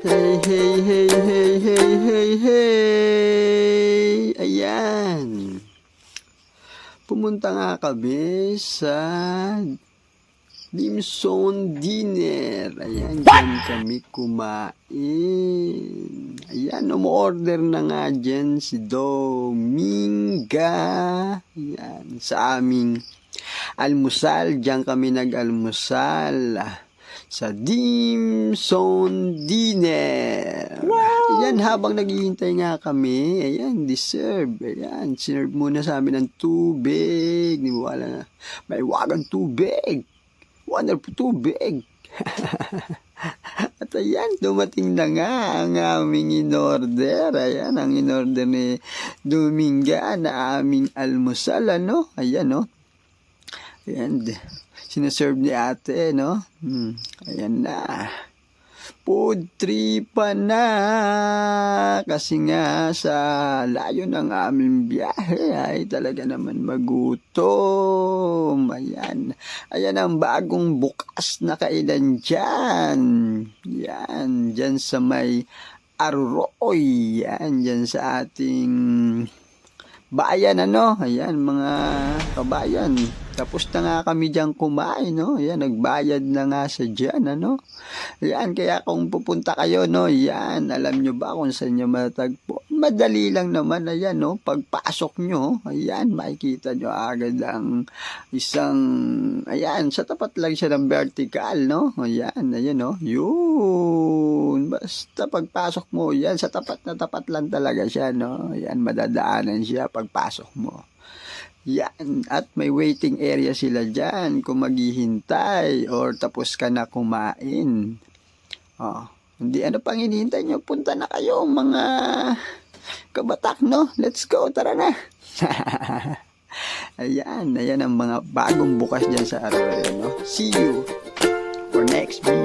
Hey, hey, hey, hey, hey, hey, hey. Ayan. Pumunta nga kami sa Dimson Dinner. Ayan, dyan kami kumain. Ayan, umorder na nga dyan si Dominga. Ayan, sa aming almusal. Dyan kami nag-almusal sa Dimson Dinner. Wow! Ayan, habang naghihintay nga kami, ayan, deserve. Ayan, sinerve muna sa amin ng tubig. Di mo wala na. May wagang tubig. Wonderful tubig. At ayan, dumating na nga ang aming in-order. Ayan, ang in-order ni Dominga na aming almusal, ano? Ayan, no? Ayan, sinaserve ni ate, no? Ayan na. Food tripan na. Kasi nga sa layo ng aming biyahe ay talaga naman magutom. Ayan. Ayan ang bagong bukas na kainan dyan. Yan. Dyan sa may Aruroy. Yan. Dyan sa ating bayan, ano? Ayan, mga kabayan. Tapos na nga kami dyan kumain, no? Ayan, nagbayad na nga sa dyan, ano? Ayan, kaya kung pupunta kayo, no? Ayan, alam nyo ba kung saan nyo matagpo? Madali lang naman, ayan, no? Pagpasok nyo, ayan, makikita nyo agad ang isang, ayan, sa tapat lang siya ng vertical, no? Ayan, ayan, no? Yun. Basta pagpasok mo, ayan, sa tapat na tapat lang talaga siya, no? Ayan, madadaanan siya pagpasok mo. Yan, at may waiting area sila dyan kung maghihintay or tapos ka na kumain. Oh, hindi ano pang hinihintay nyo, punta na kayo mga kabatak, no? Let's go, tara na. Ayan, ayan ang mga bagong bukas dyan sa araw, no? See you for next video.